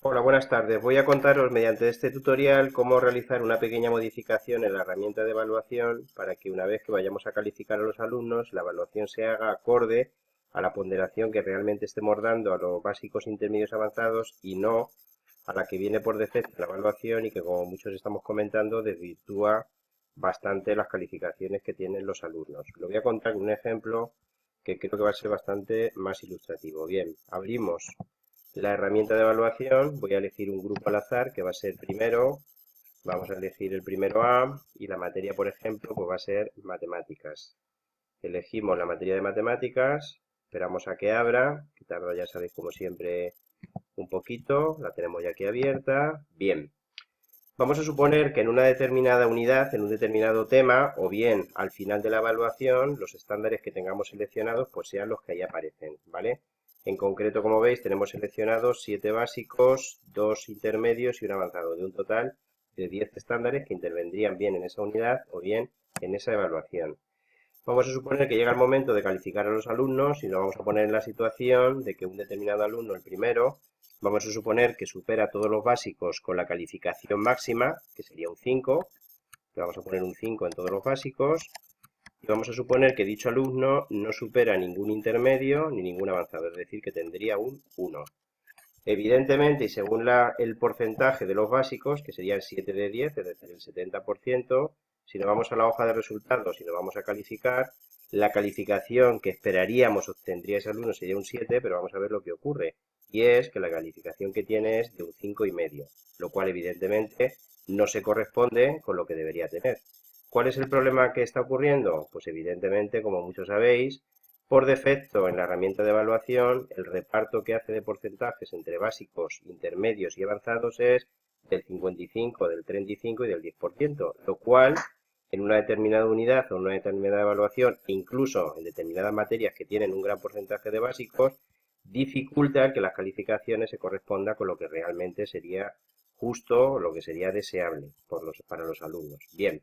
Hola, buenas tardes. Voy a contaros mediante este tutorial cómo realizar una pequeña modificación en la herramienta de evaluación para que una vez que vayamos a calificar a los alumnos, la evaluación se haga acorde a la ponderación que realmente estemos dando a los básicos, intermedios, avanzados y no a la que viene por defecto en la evaluación y que, como muchos estamos comentando, desvirtúa bastante las calificaciones que tienen los alumnos. Lo voy a contar con un ejemplo que creo que va a ser bastante más ilustrativo. Bien, abrimos la herramienta de evaluación, voy a elegir un grupo al azar que va a ser primero, vamos a elegir el primero A y la materia, por ejemplo, pues va a ser matemáticas. Elegimos la materia de matemáticas, esperamos a que abra, que tarda, ya sabéis, como siempre, un poquito, la tenemos ya aquí abierta. Bien, vamos a suponer que en una determinada unidad, en un determinado tema, o bien al final de la evaluación, los estándares que tengamos seleccionados pues sean los que ahí aparecen, ¿vale? En concreto, como veis, tenemos seleccionados 7 básicos, 2 intermedios y un avanzado, de un total de 10 estándares que intervendrían bien en esa unidad o bien en esa evaluación. Vamos a suponer que llega el momento de calificar a los alumnos y nos vamos a poner en la situación de que un determinado alumno, el primero, vamos a suponer que supera todos los básicos con la calificación máxima, que sería un 5, le vamos a poner un 5 en todos los básicos, y vamos a suponer que dicho alumno no supera ningún intermedio ni ningún avanzado, es decir, que tendría un 1. Evidentemente, y según el porcentaje de los básicos, que sería el 7 de 10, es decir, el 70%, si nos vamos a la hoja de resultados y nos vamos a calificar, la calificación que esperaríamos obtendría ese alumno sería un 7, pero vamos a ver lo que ocurre. Y es que la calificación que tiene es de un 5,5, lo cual evidentemente no se corresponde con lo que debería tener. ¿Cuál es el problema que está ocurriendo? Pues evidentemente, como muchos sabéis, por defecto, en la herramienta de evaluación, el reparto que hace de porcentajes entre básicos, intermedios y avanzados es del 55, del 35 y del 10%, lo cual en una determinada unidad o en una determinada evaluación, e incluso en determinadas materias que tienen un gran porcentaje de básicos, dificulta que las calificaciones se correspondan con lo que realmente sería justo, lo que sería deseable para los alumnos. Bien,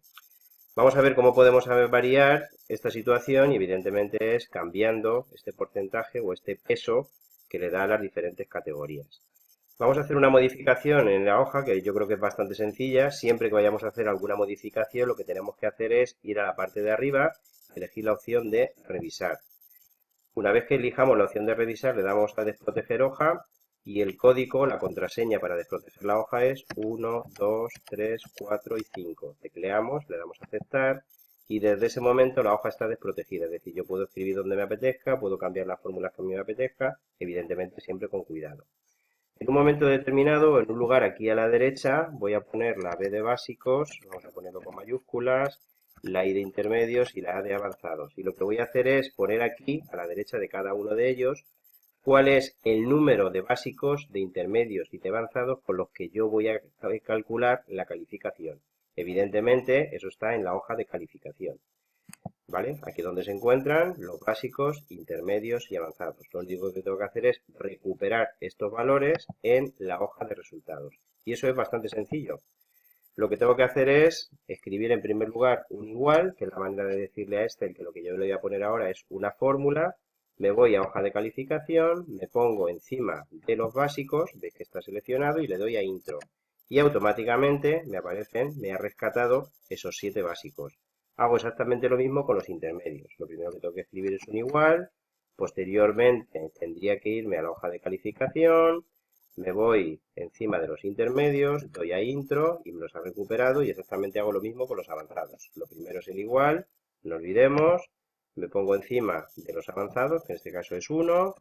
vamos a ver cómo podemos variar esta situación y evidentemente es cambiando este porcentaje o este peso que le da a las diferentes categorías. Vamos a hacer una modificación en la hoja que yo creo que es bastante sencilla. Siempre que vayamos a hacer alguna modificación, lo que tenemos que hacer es ir a la parte de arriba, elegir la opción de revisar. Una vez que elijamos la opción de revisar, le damos a desproteger hoja y el código, la contraseña para desproteger la hoja es 1, 2, 3, 4 y 5. Tecleamos, le damos a aceptar y desde ese momento la hoja está desprotegida. Es decir, yo puedo escribir donde me apetezca, puedo cambiar las fórmulas que me apetezca, evidentemente siempre con cuidado. En un momento determinado, en un lugar aquí a la derecha, voy a poner la B de básicos, vamos a ponerlo con mayúsculas, la I de intermedios y la A de avanzados. Y lo que voy a hacer es poner aquí, a la derecha de cada uno de ellos, cuál es el número de básicos, de intermedios y de avanzados con los que yo voy a calcular la calificación. Evidentemente, eso está en la hoja de calificación. ¿Vale? Aquí donde se encuentran los básicos, intermedios y avanzados. Lo único que tengo que hacer es recuperar estos valores en la hoja de resultados. Y eso es bastante sencillo. Lo que tengo que hacer es escribir en primer lugar un igual, que es la manera de decirle a Excel que lo que yo le voy a poner ahora es una fórmula. Me voy a hoja de calificación, me pongo encima de los básicos, veis que está seleccionado y le doy a intro. Y automáticamente me aparecen, me ha rescatado esos 7 básicos. Hago exactamente lo mismo con los intermedios. Lo primero que tengo que escribir es un igual, posteriormente tendría que irme a la hoja de calificación, me voy encima de los intermedios, doy a intro y me los ha recuperado y exactamente hago lo mismo con los avanzados. Lo primero es el igual, no olvidemos, me pongo encima de los avanzados, que en este caso es 1,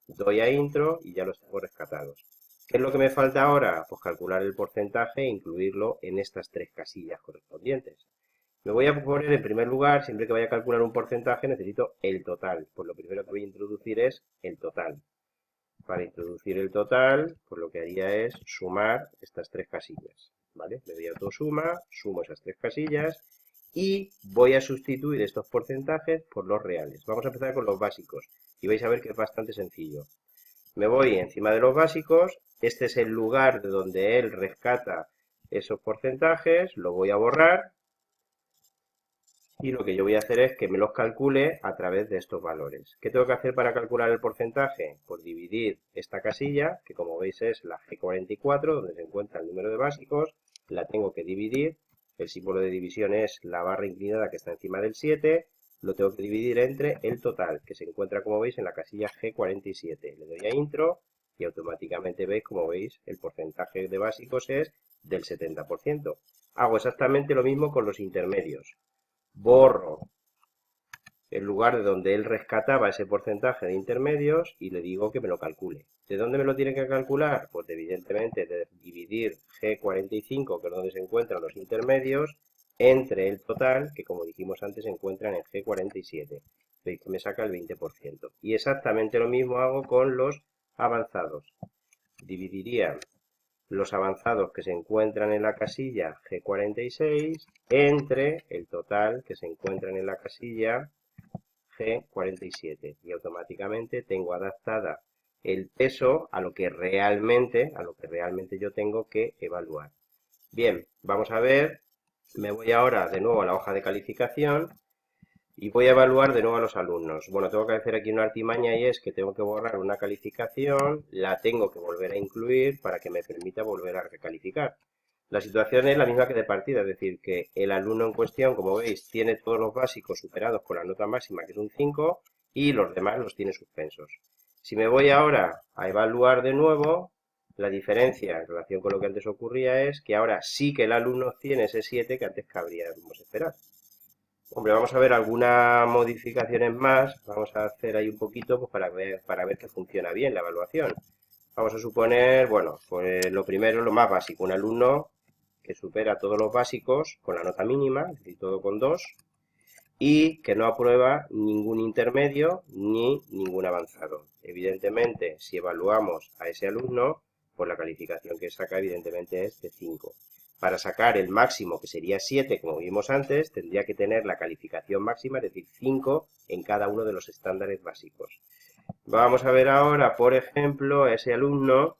doy a intro y ya los tengo rescatados. ¿Qué es lo que me falta ahora? Pues calcular el porcentaje e incluirlo en estas 3 casillas correspondientes. Me voy a poner en primer lugar, siempre que vaya a calcular un porcentaje necesito el total. Pues lo primero que voy a introducir es el total. Para introducir el total, pues lo que haría es sumar estas 3 casillas. ¿Vale? Le doy a autosuma, sumo esas 3 casillas y voy a sustituir estos porcentajes por los reales. Vamos a empezar con los básicos y vais a ver que es bastante sencillo. Me voy encima de los básicos, este es el lugar de donde él rescata esos porcentajes, lo voy a borrar y lo que yo voy a hacer es que me los calcule a través de estos valores. ¿Qué tengo que hacer para calcular el porcentaje? Pues dividir esta casilla, que como veis es la G44, donde se encuentra el número de básicos, la tengo que dividir, el símbolo de división es la barra inclinada que está encima del 7, lo tengo que dividir entre el total, que se encuentra como veis en la casilla G47. Le doy a intro y automáticamente veis, como veis, el porcentaje de básicos es del 70%. Hago exactamente lo mismo con los intermedios. Borro el lugar de donde él rescataba ese porcentaje de intermedios y le digo que me lo calcule. ¿De dónde me lo tiene que calcular? Pues evidentemente de dividir G45, que es donde se encuentran los intermedios, entre el total, que como dijimos antes se encuentran en G47. Veis que me saca el 20%. Y exactamente lo mismo hago con los avanzados. Dividiría los avanzados que se encuentran en la casilla G46 entre el total que se encuentran en la casilla G47 y automáticamente tengo adaptada el peso a lo que realmente yo tengo que evaluar. Bien, vamos a ver, me voy ahora de nuevo a la hoja de calificación y voy a evaluar de nuevo a los alumnos. Bueno, tengo que hacer aquí una artimaña y es que tengo que borrar una calificación, la tengo que volver a incluir para que me permita volver a recalificar. La situación es la misma que de partida, es decir, que el alumno en cuestión, como veis, tiene todos los básicos superados con la nota máxima, que es un 5, y los demás los tiene suspensos. Si me voy ahora a evaluar de nuevo, la diferencia en relación con lo que antes ocurría es que ahora sí que el alumno tiene ese 7 que antes cabríamos esperar. Hombre, vamos a ver algunas modificaciones más, vamos a hacer ahí un poquito pues, para ver que funciona bien la evaluación. Vamos a suponer, bueno, pues lo primero, lo más básico, un alumno que supera todos los básicos con la nota mínima, es decir, todo con 2, y que no aprueba ningún intermedio ni ningún avanzado. Evidentemente, si evaluamos a ese alumno, pues la calificación que saca evidentemente es de 5. Para sacar el máximo, que sería 7, como vimos antes, tendría que tener la calificación máxima, es decir, 5 en cada uno de los estándares básicos. Vamos a ver ahora, por ejemplo, a ese alumno,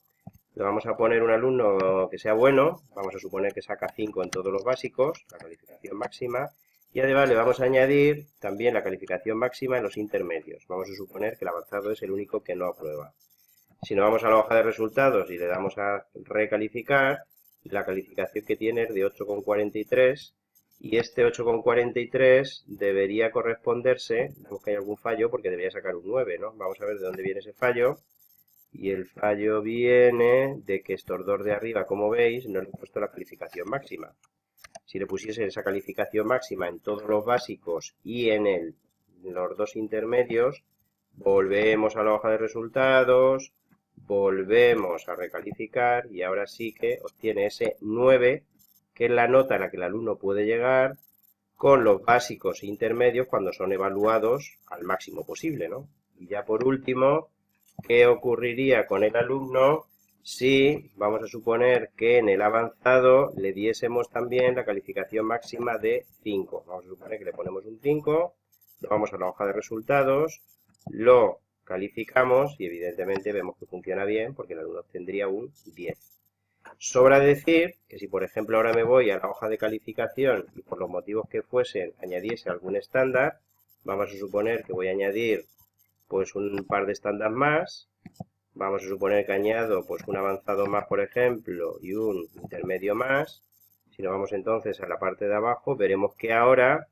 le vamos a poner un alumno que sea bueno, vamos a suponer que saca 5 en todos los básicos, la calificación máxima, y además le vamos a añadir también la calificación máxima en los intermedios. Vamos a suponer que el avanzado es el único que no aprueba. Si nos vamos a la hoja de resultados y le damos a recalificar, la calificación que tiene es de 8,43 y este 8,43 debería corresponderse, vemos que hay algún fallo porque debería sacar un 9, ¿no? Vamos a ver de dónde viene ese fallo. Y el fallo viene de que estos dos de arriba, como veis, no le he puesto la calificación máxima. Si le pusiese esa calificación máxima en todos los básicos y en los dos intermedios, volvemos a la hoja de resultados, volvemos a recalificar y ahora sí que obtiene ese 9, que es la nota a la que el alumno puede llegar con los básicos e intermedios cuando son evaluados al máximo posible, ¿no? Y ya por último, ¿qué ocurriría con el alumno si vamos a suponer que en el avanzado le diésemos también la calificación máxima de 5? Vamos a suponer que le ponemos un 5, lo vamos a la hoja de resultados, lo calificamos y evidentemente vemos que funciona bien porque el alumno obtendría un 10. Sobra decir que si por ejemplo ahora me voy a la hoja de calificación y por los motivos que fuesen añadiese algún estándar, vamos a suponer que voy a añadir pues un par de estándares más, vamos a suponer que añado pues un avanzado más por ejemplo y un intermedio más. Si nos vamos entonces a la parte de abajo veremos que ahora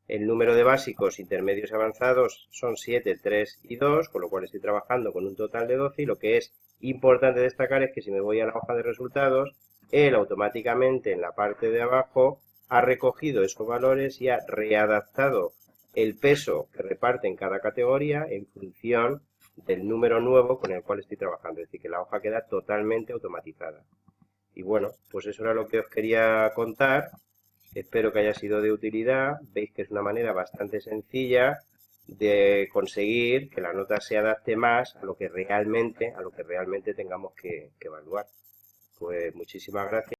el número de básicos, intermedios y avanzados son 7, 3 y 2, con lo cual estoy trabajando con un total de 12 y lo que es importante destacar es que si me voy a la hoja de resultados, él automáticamente en la parte de abajo ha recogido esos valores y ha readaptado el peso que reparte en cada categoría en función del número nuevo con el cual estoy trabajando, es decir, que la hoja queda totalmente automatizada. Y bueno, pues eso era lo que os quería contar. Espero que haya sido de utilidad. Veis que es una manera bastante sencilla de conseguir que la nota se adapte más a lo que realmente tengamos que evaluar. Pues muchísimas gracias.